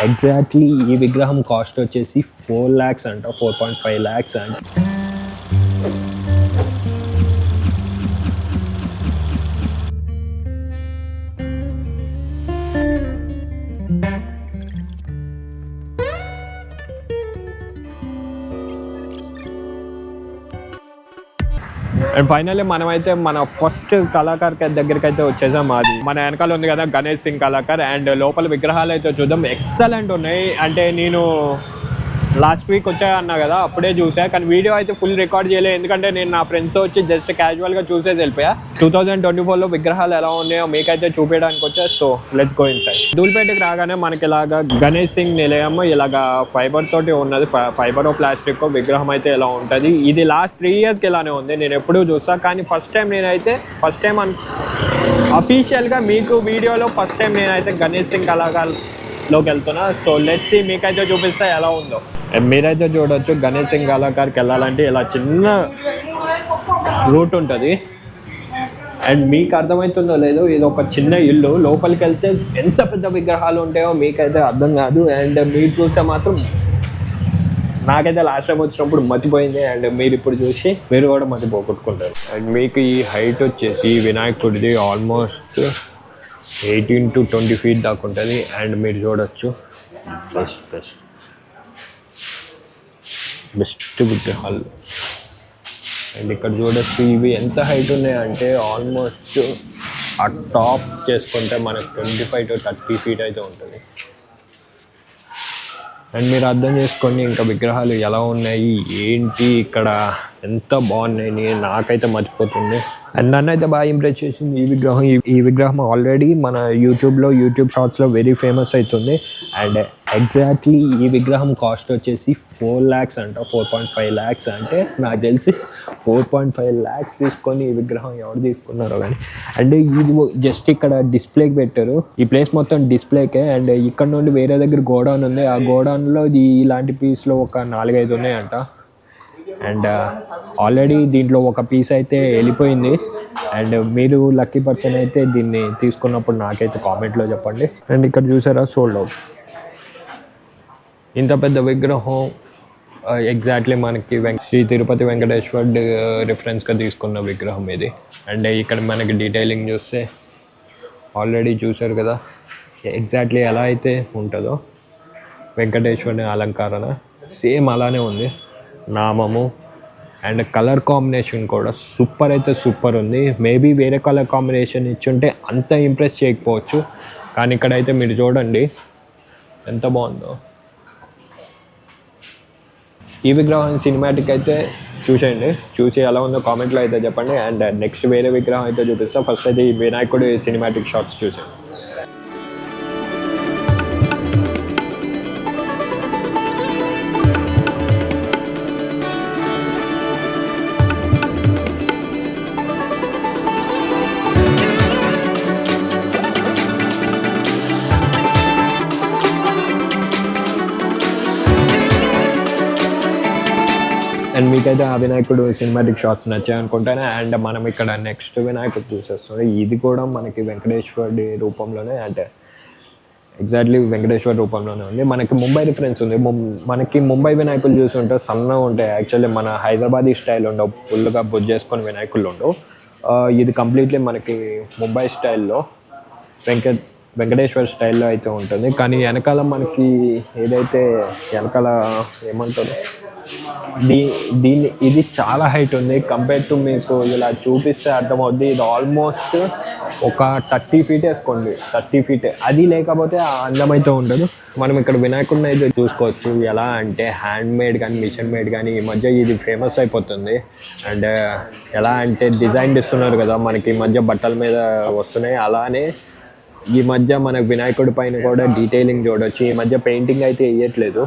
Exactly ఈ విగ్రహం cost వచ్చేసి 4 lakhs అంట, 4.5 lakhs అంట. అండ్ ఫైనల్లీ మనమైతే మన ఫస్ట్ కళాకార్ దగ్గరికి అయితే వచ్చేసాం. అది మన వెనకాల ఉంది కదా గణేష్ సింగ్ కళాకార్. అండ్ లోపల విగ్రహాలు అయితే చూద్దాం, ఎక్సలెంట్ ఉన్నాయి. అంటే నేను లాస్ట్ వీక్ వచ్చా అన్నా కదా, అప్పుడే చూసా, కానీ వీడియో అయితే ఫుల్ రికార్డ్ చేయలేదు, ఎందుకంటే నేను నా ఫ్రెండ్స్ వచ్చి జస్ట్ క్యాజువల్గా చూసేసి వెళ్ళిపోయా. 2024లో విగ్రహాలు ఎలా ఉన్నాయో మీకైతే చూపించడానికి వచ్చా. So let's go inside. ధూళిపేటకి రాగానే మనకి ఇలాగా గణేష్ సింగ్ నిలయం ఇలాగా ఫైబర్ తోటి ఉన్నది, ఫైబర్ ప్లాస్టిక్ విగ్రహం అయితే ఎలా ఉంటుంది. ఇది లాస్ట్ 3 yearsకి ఇలానే ఉంది, నేను ఎప్పుడూ చూసా. కానీ ఫస్ట్ టైం అఫీషియల్గా మీకు వీడియోలో ఫస్ట్ టైం నేనైతే గణేష్ సింగ్ కళాకారులోకి వెళ్తున్నా. సో లెట్స్ సీ, మీకైతే చూపిస్తా ఎలా ఉందో. మీరైతే చూడవచ్చు గణేష్ సింగ్ కళాకారుకి వెళ్ళాలంటే ఇలా చిన్న రూట్ ఉంటుంది. అండ్ మీకు అర్థమవుతుందో లేదో, ఇది ఒక చిన్న ఇల్లు, లోపలికి వెళ్తే ఎంత పెద్ద విగ్రహాలు ఉంటాయో మీకైతే అర్థం కాదు. అండ్ మీరు చూస్తే మాత్రం నాకైతే లాస్ట్ టైం వచ్చినప్పుడు మర్చిపోయింది. అండ్ మీరు ఇప్పుడు చూసి మీరు కూడా మర్చిపోగొట్టుకుంటారు. అండ్ మీకు ఈ హైట్ వచ్చేసి వినాయకుడిది ఆల్మోస్ట్ 18 to 20 feet దాకా ఉంటుంది. అండ్ మీరు చూడొచ్చు బెస్ట్ విగ్రహాలు. అండ్ ఇక్కడ చూడొచ్చు ఇవి ఎంత హైట్ ఉన్నాయంటే ఆల్మోస్ట్ ఆ టాప్ చేసుకుంటే మనకు 25 to 30 feet అయితే ఉంటుంది. అండ్ మీరు అర్థం చేసుకోండి ఇంకా విగ్రహాలు ఎలా ఉన్నాయి ఏంటి, ఇక్కడ ఎంత బాగున్నాయి, నాకైతే మర్చిపోతుంది. అండ్ నన్ను అయితే బాగా ఇంప్రెస్ చేసింది ఈ విగ్రహం ఆల్రెడీ మన యూట్యూబ్ షార్ట్స్లో వెరీ ఫేమస్ అవుతుంది. అండ్ ఎగ్జాక్ట్లీ ఈ విగ్రహం కాస్ట్ వచ్చేసి 4 lakhs అంట, 4.5 lakhs. అంటే నాకు తెలిసి 4.5 lakhs తీసుకొని ఈ విగ్రహం ఎవరు తీసుకున్నారో కానీ. అండ్ ఇది జస్ట్ ఇక్కడ డిస్ప్లేకి పెట్టారు, ఈ ప్లేస్ మొత్తం డిస్ప్లేకే. అండ్ ఇక్కడ నుండి వేరే దగ్గర గోడౌన్ ఉంది, ఆ గోడౌన్లో ఇలాంటి పీస్లో ఒక 4-5 ఉన్నాయంట. అండ్ ఆల్రెడీ దీంట్లో ఒక పీస్ అయితే వెళ్ళిపోయింది. అండ్ మీరు లక్కీ పర్సన్ అయితే దీన్ని తీసుకున్నప్పుడు నాకైతే కామెంట్లో చెప్పండి. అండ్ ఇక్కడ చూసారా సోల్డ్ అవుట్. ఇంత పెద్ద విగ్రహం ఎగ్జాక్ట్లీ మనకి శ్రీ తిరుపతి వెంకటేశ్వర్ రిఫరెన్స్గా తీసుకున్న విగ్రహం ఇది. అండ్ ఇక్కడ మనకి డీటెయిలింగ్ చూస్తే ఆల్రెడీ చూసారు కదా, ఎగ్జాక్ట్లీ ఎలా అయితే ఉంటుందో వెంకటేశ్వరుని అలంకరణ సేమ్ అలానే ఉంది. నామము అండ్ కలర్ కాంబినేషన్ కూడా సూపర్ ఉంది. మేబీ వేరే కలర్ కాంబినేషన్ ఇచ్చుంటే అంత ఇంప్రెస్ చేయకపోవచ్చు, కానీ ఇక్కడైతే మీరు చూడండి ఎంత బాగుందో. ఈ విగ్రహం సినిమాటిక్ అయితే చూసి ఎలా ఉందో కామెంట్లో అయితే చెప్పండి. అండ్ నెక్స్ట్ వేరే విగ్రహం అయితే చూపిస్తాం. ఫస్ట్ అయితే ఈ వినాయకుడి సినిమాటిక్ షాట్స్ చూసేయండి. అండ్ మీకైతే ఆ వినాయకుడు సినిమాటిక్ షాట్స్ నచ్చాయి అనుకుంటానే. అండ్ మనం ఇక్కడ నెక్స్ట్ వినాయకుడు చూసేస్తాం. ఇది కూడా మనకి వెంకటేశ్వరుడి రూపంలోనే, అంటే ఎగ్జాక్ట్లీ వెంకటేశ్వర రూపంలోనే ఉంది. మనకి ముంబై రిఫరెన్స్ ఉంది. మనకి ముంబై వినాయకులు చూసుంటే సన్నగా ఉంటాయి, యాక్చువల్లీ మన హైదరాబాదీ స్టైల్ ఉండవు, ఫుల్గా బుజ్ చేసుకొని వినాయకులు ఉండవు. ఇది కంప్లీట్లీ మనకి ముంబై స్టైల్లో వెంకటేశ్వర స్టైల్లో అయితే ఉంటుంది. కానీ వెనకాల మనకి ఏదైతే వెనకాల ఏమంటారు ఇది చాలా హైట్ ఉంది. కంపేర్ టు మీకు ఇలా చూపిస్తే అర్థమవుద్ది, ఇది ఆల్మోస్ట్ ఒక 30 feet వేసుకోండి, 30 feet. అది లేకపోతే అందమైతే ఉండదు. మనం ఇక్కడ వినాయకుడిని అయితే చూసుకోవచ్చు. ఎలా అంటే హ్యాండ్ మేడ్ కానీ మిషన్ మేడ్ కానీ ఈ మధ్య ఇది ఫేమస్ అయిపోతుంది. అండ్ ఎలా అంటే డిజైన్ ఇస్తున్నారు కదా మనకి ఈ మధ్య బట్టల మీద వస్తున్నాయి, అలానే ఈ మధ్య మనకు వినాయకుడి పైన కూడా డీటెయిలింగ్ చూడవచ్చు. ఈ మధ్య పెయింటింగ్ అయితే వేయట్లేదు,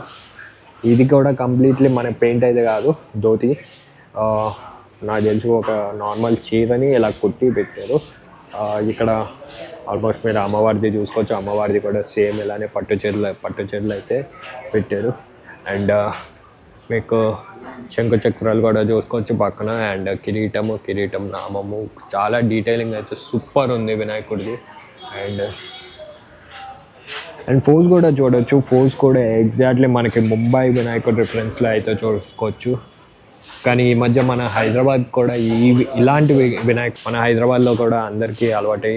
ఇది కూడా కంప్లీట్లీ మన పెయింట్ అయితే కాదు, ధోతి నాకు తెలిసి ఒక నార్మల్ చీరని ఇలా కుట్టి పెట్టారు. ఇక్కడ ఆల్మోస్ట్ మీరు అమ్మవారిది చూసుకోవచ్చు, అమ్మవారిది కూడా సేమ్ ఇలానే పట్టు చీరలు అయితే పెట్టారు. అండ్ మీకు శంకు చక్రాలు కూడా చూసుకోవచ్చు పక్కన. అండ్ కిరీటం నామము చాలా డీటెయిలింగ్ అయితే సూపర్ ఉంది వినాయకుడిది. అండ్ అండ్ ఫోర్స్ కూడా చూడొచ్చు. ఫోర్స్ కూడా ఎగ్జాక్ట్లీ మనకి ముంబై వినాయకుడు రిఫరెన్స్లో అయితే చూసుకోవచ్చు. కానీ ఈ మధ్య మన హైదరాబాద్ కూడా ఇలాంటి వినాయక్ మన హైదరాబాద్లో కూడా అందరికీ అలవాటు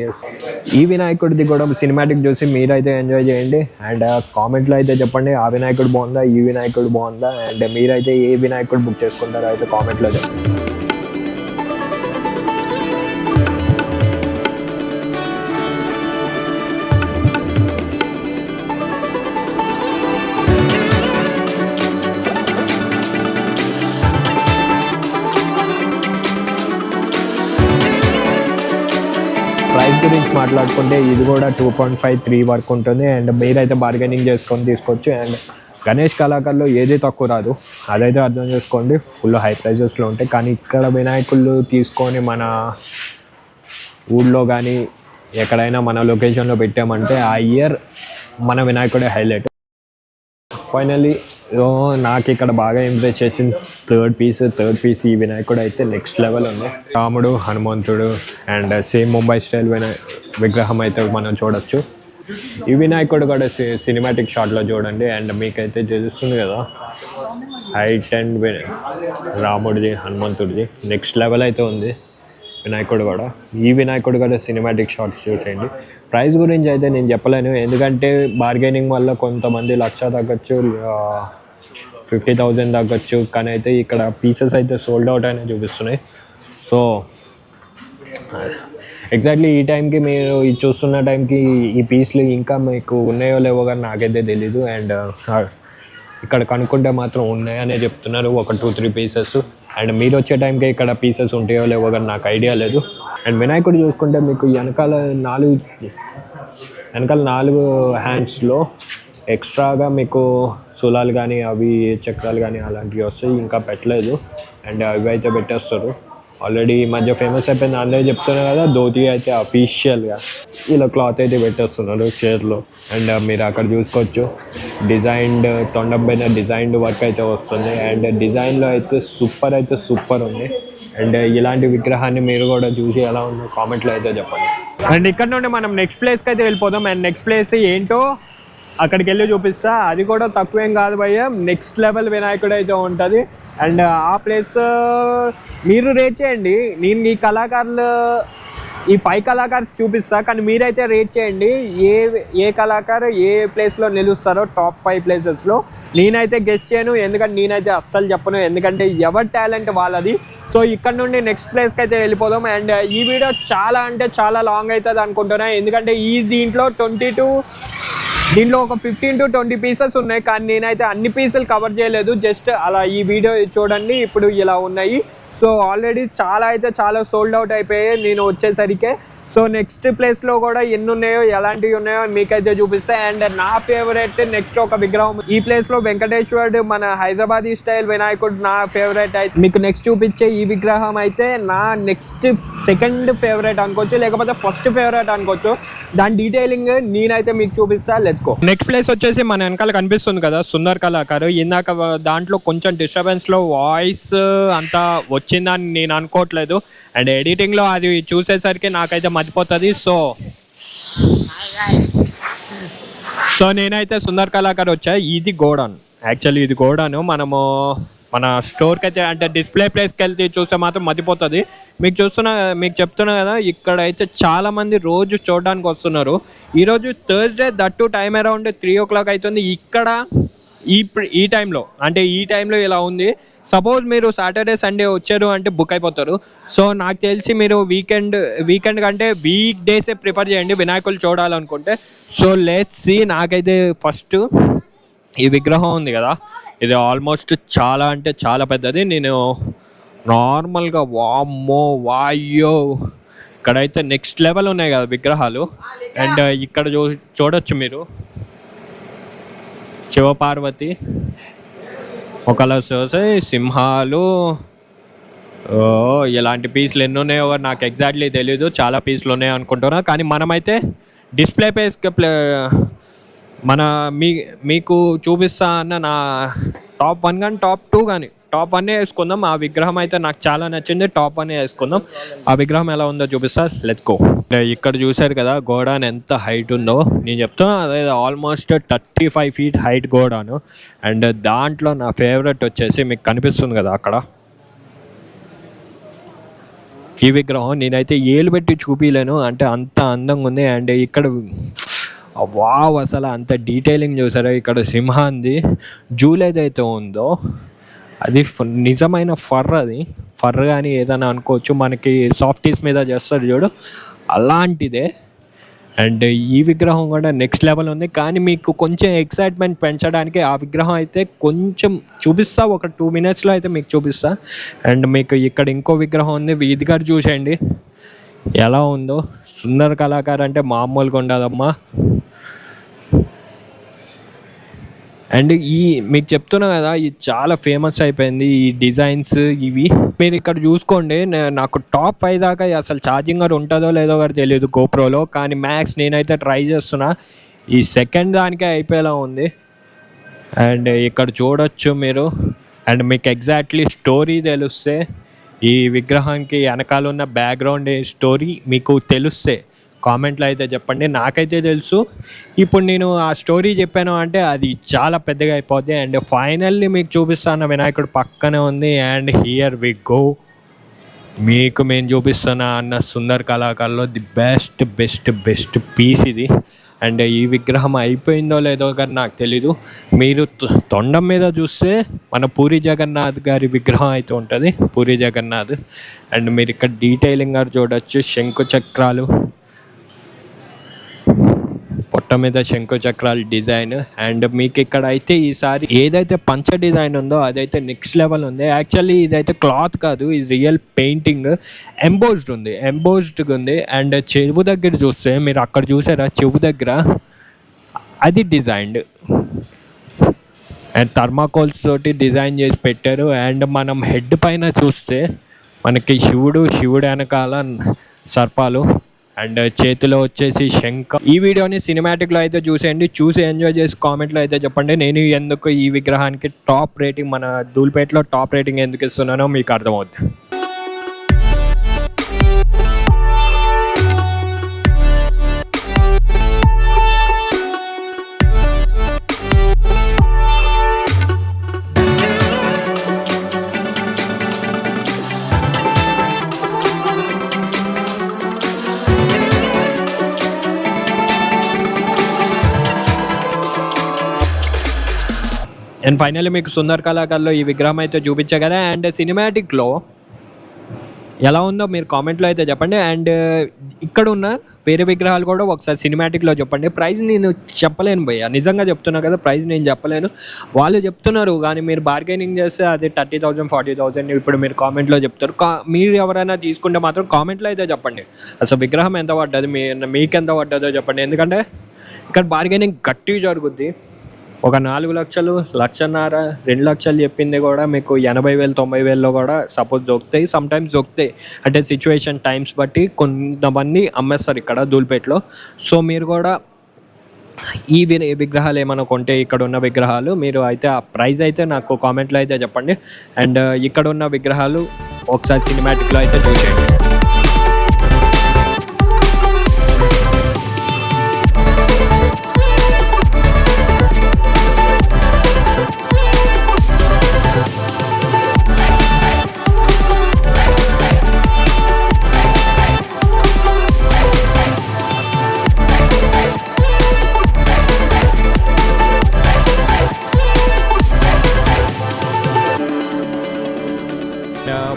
ఈ వినాయకుడిది కూడా సినిమాటిక్ చూసి మీరైతే ఎంజాయ్ చేయండి. అండ్ కామెంట్లో అయితే చెప్పండి ఆ వినాయకుడు బాగుందా, ఈ వినాయకుడు బాగుందా, అండ్ మీరైతే ఏ వినాయకుడు బుక్ చేసుకుంటారో అయితే కామెంట్లో చెప్పండి. ప్రైస్ గురించి మాట్లాడుకుంటే ఇది కూడా 2.5-3 వరకు ఉంటుంది. అండ్ మీరైతే బార్గెనింగ్ చేసుకొని తీసుకోవచ్చు. అండ్ గణేష్ కళాకారులో ఏది తక్కువ రాదు, అదైతే అర్థం చేసుకోండి. ఫుల్ హై ప్రైజెస్లో ఉంటాయి. కానీ ఇక్కడ వినాయకులు తీసుకొని మన ఊళ్ళో కానీ ఎక్కడైనా మన లొకేషన్లో పెట్టామంటే ఆ ఇయర్ మన వినాయకుడే హైలైట్. ఫైనల్లీ నాకు ఇక్కడ బాగా ఇంప్రెస్ చేసింది థర్డ్ పీస్ ఈ వినాయకుడు అయితే నెక్స్ట్ లెవెల్ ఉంది. రాముడు, హనుమంతుడు అండ్ సేమ్ ముంబై స్టైల్ విగ్రహం అయితే మనం చూడొచ్చు. ఈ వినాయకుడు కూడా సినిమాటిక్ షాట్లో చూడండి. అండ్ మీకైతే తెలుస్తుంది కదా హైట్ అండ్ రాముడిది, హనుమంతుడిది నెక్స్ట్ లెవెల్ అయితే ఉంది వినాయకుడు కూడా. ఈ వినాయకుడు కూడా సినిమాటిక్ షాట్స్ చూసేయండి. ప్రైస్ గురించి అయితే నేను చెప్పలేను, ఎందుకంటే బార్గెనింగ్ వల్ల కొంతమంది 1,00,000 తగ్గచ్చు, 50,000 తగ్గచ్చు. కానీ అయితే ఇక్కడ పీసెస్ అయితే సోల్డ్ అవుట్ అయినా చూపిస్తున్నాయి. సో ఎగ్జాక్ట్లీ ఈ టైంకి మీరు ఇది చూస్తున్న టైంకి ఈ పీస్లు ఇంకా మీకు ఉన్నాయో లేవో కానీ నాకైతే తెలీదు. అండ్ ఇక్కడ కనుక్కుంటే మాత్రం ఉన్నాయనే చెప్తున్నారు, ఒక 2-3 పీసెస్. అండ్ మీరు వచ్చే టైంకి ఇక్కడ పీసెస్ ఉంటాయో లేవో కానీ నాకు ఐడియా లేదు. అండ్ వినాయకుడు చూసుకుంటే మీకు వెనకాల 4 హ్యాండ్స్లో ఎక్స్ట్రాగా మీకు సులాలు కానీ అవి చక్రాలు కానీ అలాంటివి వస్తాయి, ఇంకా పెట్టలేదు. అండ్ అవి అయితే పెట్టేస్తారు ఆల్రెడీ. ఈ మధ్య ఫేమస్ అయిపోయింది, అందరూ చెప్తున్నారు కదా, ధోతి అయితే అఫీషియల్గా ఇలా క్లాత్ అయితే పెట్టేస్తున్నారు చైర్లో. అండ్ మీరు అక్కడ చూసుకోవచ్చు డిజైన్డ్ తొండం పైన డిజైన్డ్ వర్క్ అయితే వస్తుంది. అండ్ డిజైన్లో అయితే సూపర్ ఉంది. అండ్ ఇలాంటి విగ్రహాన్ని మీరు కూడా చూసి ఎలా ఉందో కామెంట్లో అయితే చెప్పండి. అండ్ ఇక్కడ నుండి మనం నెక్స్ట్ ప్లేస్కి అయితే వెళ్ళిపోదాం. అండ్ నెక్స్ట్ ప్లేస్ ఏంటో అక్కడికి వెళ్ళి చూపిస్తా. అది కూడా తక్కువేం కాదు భయ్య, నెక్స్ట్ లెవెల్ వినాయకుడు అయితే ఉంటుంది. అండ్ ఆ ప్లేస్ మీరు రేట్ చేయండి. నేను ఈ కళాకారులు ఈ 5 కళాకారులు చూపిస్తా, కానీ మీరైతే రేట్ చేయండి ఏ కళాకారు ఏ ప్లేస్లో నిలుస్తారో టాప్ 5 ప్లేసెస్లో. నేనైతే గెస్ట్ చేయను, ఎందుకంటే నేనైతే అస్సలు చెప్పను, ఎందుకంటే ఎవరి టాలెంట్ వాళ్ళది. సో ఇక్కడ నుండి నెక్స్ట్ ప్లేస్కి అయితే వెళ్ళిపోదాం. అండ్ ఈ వీడియో చాలా అంటే చాలా లాంగ్ అవుతుంది అనుకుంటున్నా, ఎందుకంటే దీంట్లో ఒక 15-20 పీసెస్ ఉన్నాయి. కానీ నేనైతే అన్ని పీసులు కవర్ చేయలేదు, జస్ట్ అలా ఈ వీడియో చూడండి. ఇప్పుడు ఇలా ఉన్నాయి. సో ఆల్రెడీ చాలా సోల్డ్ అవుట్ అయిపోయాయి నేను వచ్చేసరికి. సో నెక్స్ట్ ప్లేస్లో కూడా ఎన్ని ఉన్నాయో ఎలాంటివి ఉన్నాయో మీకైతే చూపిస్తాయి. అండ్ నా ఫేవరెట్ నెక్స్ట్ ఒక విగ్రహం ఈ ప్లేస్లో వెంకటేశ్వరుడు, మన హైదరాబాదీ స్టైల్ వినాయకుడు నా ఫేవరెట్. అయితే మీకు నెక్స్ట్ చూపించే ఈ విగ్రహం అయితే నా నెక్స్ట్ సెకండ్ ఫేవరెట్ అనుకోవచ్చు, లేకపోతే ఫస్ట్ ఫేవరెట్ అనుకోవచ్చు. దాని డీటెయిలింగ్ నేనైతే మీకు చూపిస్తా. Let's go. నెక్స్ట్ ప్లేస్ వచ్చేసి మన వెనకాల కనిపిస్తుంది కదా సుందర్ కళాకారు. ఇందాక దాంట్లో కొంచెం డిస్టర్బెన్స్లో వాయిస్ అంతా వచ్చిందని నేను అనుకోవట్లేదు. అండ్ ఎడిటింగ్లో అది చూసేసరికి నాకైతే మర్చిపోతుంది. సో నేనైతే సుందర్ కళాకారు వచ్చా. ఇది గోడౌన్, యాక్చువల్లీ ఇది గోడౌన్. మనము మన స్టోర్కి అయితే అంటే డిస్ప్లే ప్లేస్కి వెళ్తే చూస్తే మాత్రం మర్చిపోతుంది. మీకు చెప్తున్నా కదా, ఇక్కడ అయితే చాలామంది రోజు చూడడానికి వస్తున్నారు. ఈరోజు Thursday, that time around 3 o'clock అవుతుంది. ఇక్కడ ఈ టైంలో ఇలా ఉంది. సపోజ్ మీరు సాటర్డే సండే వచ్చారు అంటే బుక్ అయిపోతారు. సో నాకు తెలిసి మీరు వీకెండ్ కంటే వీక్ డేసే ప్రిఫర్ చేయండి వినాయకులు చూడాలనుకుంటే. So let's see. నాకైతే ఫస్ట్ ఈ విగ్రహం ఉంది కదా, ఇది ఆల్మోస్ట్ చాలా అంటే చాలా పెద్దది. నేను నార్మల్గా వాయ్యో ఇక్కడైతే నెక్స్ట్ లెవెల్ ఉన్నాయి కదా విగ్రహాలు. అండ్ ఇక్కడ చూడొచ్చు మీరు శివపార్వతి ఒకలా చూసి సింహాలు, ఇలాంటి పీసులు ఎన్ని ఉన్నాయో నాకు ఎగ్జాక్ట్లీ తెలీదు, చాలా పీసులు ఉన్నాయి అనుకుంటున్నా. కానీ మనమైతే డిస్ప్లే మీకు చూపిస్తా అన్న నా టాప్ 1 కానీ టాప్ 2 కానీ టాప్ 1 వేసుకుందాం. ఆ విగ్రహం అయితే నాకు చాలా నచ్చింది, టాప్ 1 వేసుకుందాం. ఆ విగ్రహం ఎలా ఉందో చూపిస్తా. Let's go. ఇక్కడ చూసారు కదా గోడాన్ ఎంత హైట్ ఉందో, నేను చెప్తున్నా అదే ఆల్మోస్ట్ 35 feet హైట్ గోడాను. అండ్ దాంట్లో నా ఫేవరెట్ వచ్చేసి మీకు కనిపిస్తుంది కదా అక్కడ ఈ విగ్రహం. నేనైతే ఏలు పెట్టి చూపించలేను, అంటే అంత అందంగా ఉంది. అండ్ ఇక్కడ వావ్ అసలు అంత డీటెయిలింగ్ చూసారా. ఇక్కడ సింహాంది జూలు ఏదైతే ఉందో అది నిజమైన అది ఫర్ కానీ ఏదైనా అనుకోవచ్చు, మనకి సాఫ్టీస్ మీద చేస్తారు చూడు అలాంటిదే. అండ్ ఈ విగ్రహం కూడా నెక్స్ట్ లెవెల్ ఉంది. కానీ మీకు కొంచెం ఎక్సైట్మెంట్ పెంచడానికి ఆ విగ్రహం అయితే కొంచెం చూపిస్తా, ఒక 2 minutesలో అయితే మీకు చూపిస్తా. అండ్ మీకు ఇక్కడ ఇంకో విగ్రహం ఉంది, ఇది గారు చూసేయండి ఎలా ఉందో. సుందర కళాకారు అంటే మామూలుగా ఉండదమ్మా. అండ్ మీకు చెప్తున్నా కదా ఇది చాలా ఫేమస్ అయిపోయింది ఈ డిజైన్స్ ఇవి. మీరు ఇక్కడ చూసుకోండి, నాకు టాప్ 5 దాకా అసలు ఛార్జింగ్ గారు ఉంటుందో లేదో కూడా తెలియదు గోప్రోలో, కానీ మ్యాక్స్ నేనైతే ట్రై చేస్తున్నా. ఈ సెకండ్ దానికే అయిపోయేలా ఉంది. అండ్ ఇక్కడ చూడొచ్చు మీరు. అండ్ మీకు ఎగ్జాక్ట్లీ స్టోరీ తెలిస్తే, ఈ విగ్రహానికి వెనకాల ఉన్న బ్యాక్గ్రౌండ్ స్టోరీ మీకు తెలిస్తే కామెంట్లో అయితే చెప్పండి. నాకైతే తెలుసు, ఇప్పుడు నేను ఆ స్టోరీ చెప్పాను అంటే అది చాలా పెద్దగా అయిపోద్ది. అండ్ ఫైనల్లీ మీకు చూపిస్తాను వినాయకుడు పక్కనే ఉంది. అండ్ హియర్ వి గో, మీకు మేము చూపిస్తున్నా అన్న సుందర్ కళాకారులో ది బెస్ట్ పీస్ ఇది. అండ్ ఈ విగ్రహం అయిపోయిందో లేదో కానీ నాకు తెలీదు. మీరు తొండం మీద చూస్తే మన పూరి జగన్నాథ్ గారి విగ్రహం అయితే ఉంటుంది, పూరి జగన్నాథ్. అండ్ మీరు ఇక్కడ డీటెయిలింగ్ గారు చూడొచ్చు, శంకు చక్రాలు, పొట్ట మీద శంకు చక్రాల డిజైన్. అండ్ మీకు ఇక్కడ అయితే ఈసారి ఏదైతే పంచ డిజైన్ ఉందో అదైతే నెక్స్ట్ లెవెల్ ఉంది. యాక్చువల్లీ ఇదైతే క్లాత్ కాదు, ఇది రియల్ పెయింటింగ్, ఎంబోజ్డ్గా ఉంది. అండ్ చెవు దగ్గర చూస్తే మీరు అక్కడ చూసారా, చెవు దగ్గర అది డిజైన్డ్ అండ్ థర్మాకోల్స్ తోటి డిజైన్ చేసి పెట్టారు. అండ్ మనం హెడ్ పైన చూస్తే మనకి శివుడు వెనకాల సర్పాలు అండ్ చేతిలో వచ్చేసి శంఖ. ఈ వీడియోని సినిమాటిక్లో అయితే చూసేయండి, చూసి ఎంజాయ్ చేసి కామెంట్లో అయితే చెప్పండి నేను ఎందుకు ఈ విగ్రహానికి టాప్ రేటింగ్, మన ధూళిపేటలో టాప్ రేటింగ్ ఎందుకు ఇస్తున్నానో మీకు అర్థమవుతుంది. అండ్ ఫైనల్లీ మీకు సుందర్ కళాకారులో ఈ విగ్రహం అయితే చూపించా కదా. అండ్ సినిమాటిక్లో ఎలా ఉందో మీరు కామెంట్లో అయితే చెప్పండి. అండ్ ఇక్కడ ఉన్న వేరే విగ్రహాలు కూడా ఒకసారి సినిమాటిక్లో చెప్పండి. ప్రైస్ నేను చెప్పలేను భయ్య, నిజంగా చెప్తున్నా కదా, ప్రైస్ నేను చెప్పలేను, వాళ్ళు చెప్తున్నారు. కానీ మీరు బార్గెనింగ్ చేస్తే అది 30,000 40,000 ఇప్పుడు మీరు కామెంట్లో చెప్తారు. మీరు ఎవరైనా తీసుకుంటే మాత్రం కామెంట్లో అయితే చెప్పండి అసలు విగ్రహం ఎంత పడ్డది, మీకు ఎంత పడ్డదో చెప్పండి. ఎందుకంటే ఇక్కడ బార్గెనింగ్ గట్టిగా జరుగుద్ది. ఒక 4 లక్షలు, 1,50,000, 2 లక్షలు చెప్పింది కూడా మీకు 80,000 90,000లో కూడా సపోజ్ దొరుకుతాయి, సమ్టైమ్స్ దొరుకుతాయి. అంటే సిచ్యువేషన్ టైమ్స్ బట్టి కొంతమంది అమ్మేస్తారు ఇక్కడ ధూళిపేటలో. సో మీరు కూడా ఈ విగ్రహాలు ఏమైనా కొంటే, ఇక్కడ ఉన్న విగ్రహాలు మీరు అయితే ఆ ప్రైస్ అయితే నాకు కామెంట్లో అయితే చెప్పండి. అండ్ ఇక్కడ ఉన్న విగ్రహాలు ఒకసారి సినిమాటిక్లో అయితే చూసేయండి.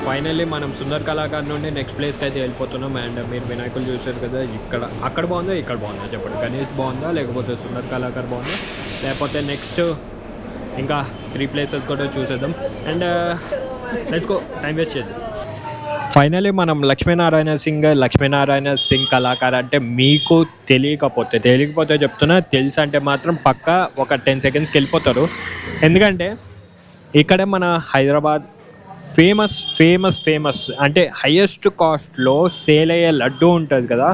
ఫైనల్లీ మనం సుందర్ కళాకారు నుండి నెక్స్ట్ ప్లేస్కి అయితే వెళ్ళిపోతున్నాం. అండ్ మీరు వినాయకులు చూసారు కదా, అక్కడ బాగుందా ఇక్కడ బాగుందా చెప్పండి. గణేష్ బాగుందా లేకపోతే సుందర్ కళాకారు బాగుందా, లేకపోతే నెక్స్ట్ ఇంకా 3 places కూడా చూసేద్దాం. And let's go, time waste చేద్దాం. ఫైనల్లీ మనం లక్ష్మీనారాయణ సింగ్ కళాకారు అంటే మీకు తెలియకపోతే చెప్తున్నా, తెలుసు అంటే మాత్రం పక్కా ఒక 10 secondsకి వెళ్ళిపోతారు. ఎందుకంటే ఇక్కడే మన హైదరాబాద్ ఫేమస్ అంటే హైయెస్ట్ కాస్ట్లో సేల్ అయ్యే లడ్డు ఉంటుంది కదా,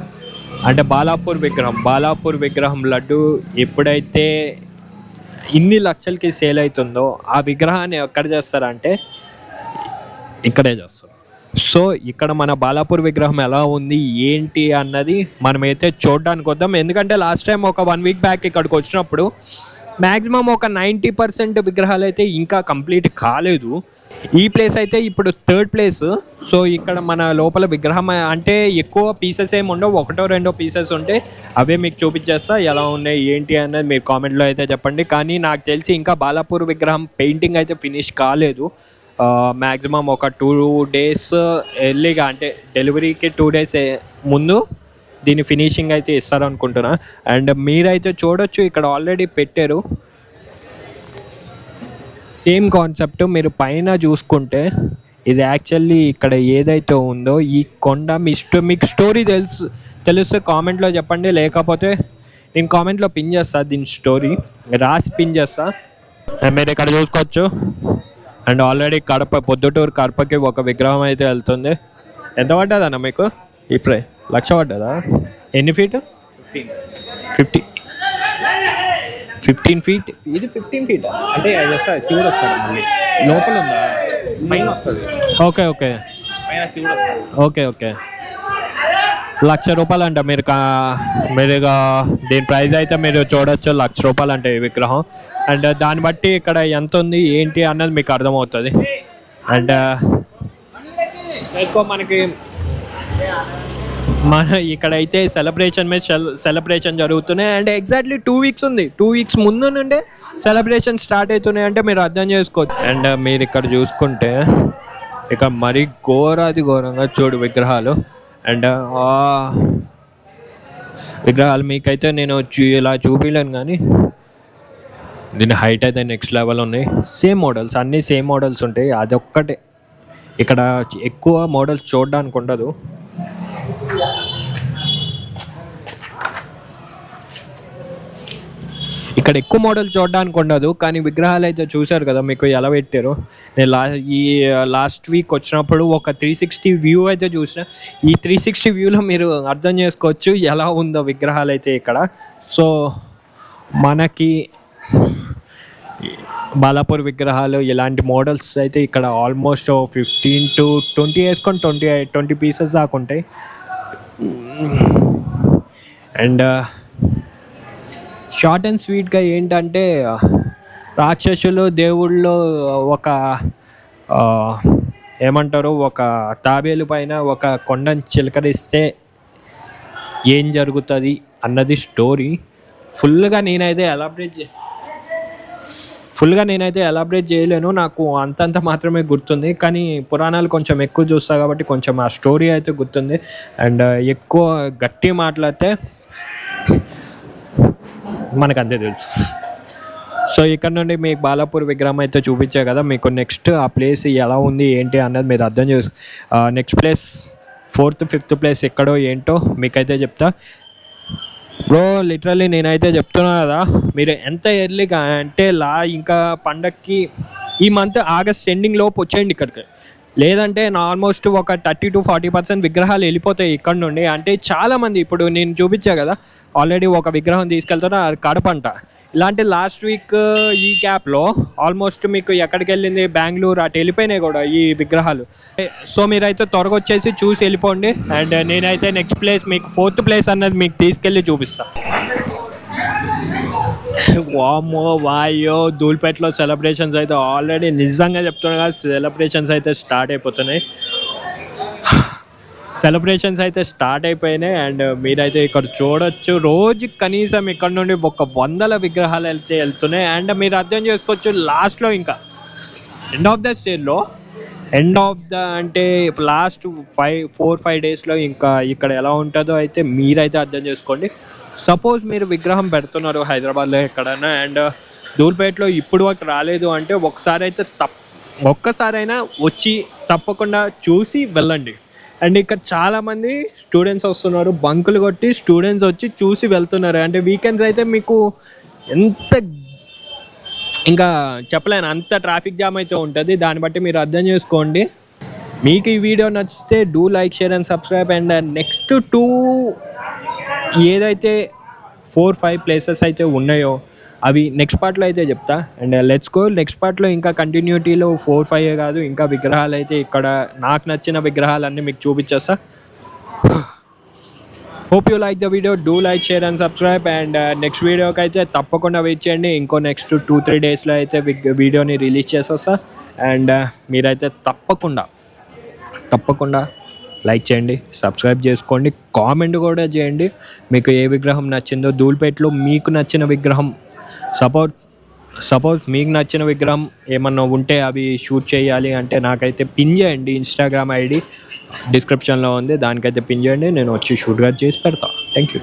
అంటే బాలాపూర్ విగ్రహం లడ్డు ఎప్పుడైతే ఇన్ని లక్షలకి సేల్ అవుతుందో ఆ విగ్రహాన్ని ఎక్కడ చేస్తారంటే ఇక్కడే చేస్తారు. సో ఇక్కడ మన బాలాపూర్ విగ్రహం ఎలా ఉంది ఏంటి అన్నది మనమైతే చూడడానికి వద్దాం. ఎందుకంటే లాస్ట్ టైం ఒక 1 వీక్ బ్యాక్ ఇక్కడికి వచ్చినప్పుడు మ్యాక్సిమం ఒక 90% విగ్రహాలు అయితే ఇంకా కంప్లీట్ కాలేదు. ఈ ప్లేస్ అయితే ఇప్పుడు 3rd ప్లేస్. సో ఇక్కడ మన లోపల విగ్రహం అంటే ఎక్కువ పీసెస్ ఏమి ఉండవు, 1-2 పీసెస్ ఉంటాయి. అవే మీకు చూపించేస్తా ఎలా ఉన్నాయి ఏంటి అన్నది మీరు కామెంట్లో అయితే చెప్పండి. కానీ నాకు తెలిసి ఇంకా బాలాపూర్ విగ్రహం పెయింటింగ్ అయితే ఫినిష్ కాలేదు. మ్యాక్సిమం ఒక 2 డేస్ ఎర్లీగా అంటే డెలివరీకి 2 డేస్ ముందు దీని ఫినిషింగ్ అయితే ఇస్తారనుకుంటున్నా. అండ్ మీరైతే చూడొచ్చు ఇక్కడ ఆల్రెడీ పెట్టారు. సేమ్ కాన్సెప్ట్ మీరు పైన చూసుకుంటే ఇది యాక్చువల్లీ ఇక్కడ ఏదైతే ఉందో ఈ కొండ మీకు స్టోరీ తెలిస్తే కామెంట్లో చెప్పండి, లేకపోతే నేను కామెంట్లో పిన్ చేస్తా, దీని స్టోరీ రాసి పిన్ చేస్తా. మీరు ఇక్కడ చూసుకోవచ్చు. అండ్ ఆల్రెడీ పొద్దుటూరు కడపకి ఒక విగ్రహం అయితే వెళ్తుంది. ఎంత పడ్డదన్న మీకు ఇప్పుడే? 1,00,000 పడ్డదా? ఎన్ని ఫీట్? 15 ఫీట్. ఇది 15 ఫీట్ అంటే శివుడు వస్తాడు, మళ్ళీ లోపల ఉందా పైన వస్తుంది. ఓకే ఓకే పైన శివుడు వస్తాడు. ఓకే ఓకే 1,00,000 రూపాయలు అంట. మీరు దీని ప్రైస్ అయితే మీరు చూడొచ్చు, 1,00,000 రూపాయలు అంటే ఈ విగ్రహం. అండ్ దాన్ని బట్టి ఇక్కడ ఎంత ఉంది ఏంటి అన్నది మీకు అర్థమవుతుంది. అండ్ ఎక్కువ మనకి ఇక్కడైతే సెలబ్రేషన్ జరుగుతున్నాయి. అండ్ ఎగ్జాక్ట్లీ 2 వీక్స్ ఉంది. 2 వీక్స్ ముందు నుండే సెలబ్రేషన్ స్టార్ట్ అవుతున్నాయి అంటే మీరు అర్థం చేసుకోవచ్చు. అండ్ మీరు ఇక్కడ చూసుకుంటే ఇక మరీ ఘోరంగా చూడు విగ్రహాలు. అండ్ విగ్రహాలు మీకైతే నేను ఇలా చూపించలేను, కానీ దీని హైట్ అయితే నెక్స్ట్ లెవెల్ ఉన్నాయి. సేమ్ మోడల్స్, అన్నీ సేమ్ మోడల్స్ ఉంటాయి. అదొక్కటే ఇక్కడ ఎక్కువ మోడల్స్ చూడడానికి ఉండదు. ఇక్కడ ఎక్కువ మోడల్ చూడడానికి ఉండదు, కానీ విగ్రహాలు అయితే చూశారు కదా మీకు ఎలా పెట్టారు. నేను లాస్ట్ వీక్ వచ్చినప్పుడు ఒక 360 వ్యూ అయితే చూసిన. ఈ 360 వ్యూలో మీరు అర్థం చేసుకోవచ్చు ఎలా ఉందో విగ్రహాలు అయితే ఇక్కడ. సో మనకి బాలాపూర్ విగ్రహాలు ఇలాంటి మోడల్స్ అయితే ఇక్కడ ఆల్మోస్ట్ 15 to 20 వేసుకొని 20 పీసెస్ దాకా ఉంటాయి. అండ్ షార్ట్ అండ్ స్వీట్గా ఏంటంటే రాక్షసులు దేవుళ్ళు ఒక ఏమంటారు, ఒక తాబేలు పైన ఒక కొండను చిలకరిస్తే ఏం జరుగుతుంది అన్నది స్టోరీ. ఫుల్గా నేనైతే ఎలాబరేట్ చేయలేను, నాకు అంతంత మాత్రమే గుర్తుంది. కానీ పురాణాలు కొంచెం ఎక్కువ చూస్తా కాబట్టి కొంచెం ఆ స్టోరీ అయితే గుర్తుంది. అండ్ ఎక్కువ గట్టి మాట్లాడితే మనకు అంతే తెలుసు. సో ఇక్కడ నుండి మీకు బాలాపూర్ విగ్రహం అయితే చూపించే కదా, మీకు నెక్స్ట్ ఆ ప్లేస్ ఎలా ఉంది ఏంటి అన్నది మీరు అర్థం చేసు. Next place 4th 5th place ఎక్కడో ఏంటో మీకైతే చెప్తా. బ్రో లిటరల్లీ నేనైతే చెప్తున్నా కదా, మీరు ఎంత ఎర్లీగా అంటే ఇంకా పండక్కి ఈ మంత్ ఆగస్ట్ ఎండింగ్ లోపు వచ్చేయండి ఇక్కడికి. లేదంటే ఆల్మోస్ట్ ఒక 30 to 40% విగ్రహాలు వెళ్ళిపోతాయి ఇక్కడ నుండి. అంటే చాలామంది ఇప్పుడు నేను చూపించా కదా, ఆల్రెడీ ఒక విగ్రహం తీసుకెళ్తున్నా కడపంట. ఇలాంటి లాస్ట్ వీక్ ఈ గ్యాప్లో ఆల్మోస్ట్ మీకు ఎక్కడికి వెళ్ళింది, బెంగళూరు అటు వెళ్ళిపోయినాయి కూడా ఈ విగ్రహాలు. సో మీరైతే త్వరగా వచ్చేసి చూసి వెళ్ళిపోండి. అండ్ నేనైతే నెక్స్ట్ ప్లేస్ మీకు 4th ప్లేస్ అన్నది మీకు తీసుకెళ్ళి చూపిస్తాను. వామో వాయో ధూల్పేటలో సెలబ్రేషన్స్ అయితే ఆల్రెడీ నిజంగా చెప్తున్నా కదా, సెలబ్రేషన్స్ అయితే స్టార్ట్ అయిపోయినాయి. అండ్ మీరైతే ఇక్కడ చూడొచ్చు రోజు కనీసం ఇక్కడ నుండి 100 విగ్రహాలు అయితే వెళ్తున్నాయి. అండ్ మీరు అర్థం చేసుకోవచ్చు లాస్ట్లో ఇంకా ఎండ్ ఆఫ్ ద స్టేజ్లో అంటే లాస్ట్ 4-5 డేస్లో ఇంకా ఇక్కడ ఎలా ఉంటుందో అయితే మీరైతే అర్థం చేసుకోండి. సపోజ్ మీరు విగ్రహం పెడుతున్నారు హైదరాబాద్లో ఎక్కడైనా, అండ్ ధూల్పేటలో ఇప్పుడు వరకు రాలేదు అంటే ఒక్కసారైనా వచ్చి తప్పకుండా చూసి వెళ్ళండి. అండ్ ఇక్కడ చాలామంది స్టూడెంట్స్ వస్తున్నారు, బంకులు కొట్టి స్టూడెంట్స్ వచ్చి చూసి వెళ్తున్నారు. అంటే వీకెండ్స్ అయితే మీకు ఎంత ఇంకా చెప్పలేను, అంత ట్రాఫిక్ జామ్ అయితే ఉంటుంది. దాన్ని బట్టి మీరు అర్థం చేసుకోండి. మీకు ఈ వీడియో నచ్చితే do like, share and subscribe. And next 2 ఏదైతే 4-5 ప్లేసెస్ అయితే ఉన్నాయో అవి నెక్స్ట్ పార్ట్లో అయితే చెప్తా. And let's go. నెక్స్ట్ పార్ట్లో ఇంకా కంటిన్యూటీలో 4-5 కాదు, ఇంకా విగ్రహాలు అయితే ఇక్కడ నాకు నచ్చిన విగ్రహాలన్నీ మీకు చూపించేస్తా. Hope you like the video. Do like, share and subscribe. And next వీడియోకి అయితే తప్పకుండా వెయిట్ చేయండి. ఇంకో నెక్స్ట్ 2-3 డేస్లో అయితే వీడియోని రిలీజ్ చేసేస్తా. అండ్ మీరైతే తప్పకుండా లైక్ చేయండి, సబ్స్క్రైబ్ చేసుకోండి, కామెంట్ కూడా చేయండి మీకు ఏ విగ్రహం నచ్చిందో. ధూళిపేటలో మీకు నచ్చిన విగ్రహం, సపోజ్ మీకు నచ్చిన విగ్రహం ఏమన్నా ఉంటే అవి షూట్ చేయాలి అంటే నాకైతే పిన్ చేయండి. ఇన్స్టాగ్రామ్ ఐడి డిస్క్రిప్షన్లో ఉంది, దానికైతే పిన్ చేయండి, నేను వచ్చి షూట్గా చేసి పెడతా. Thank you.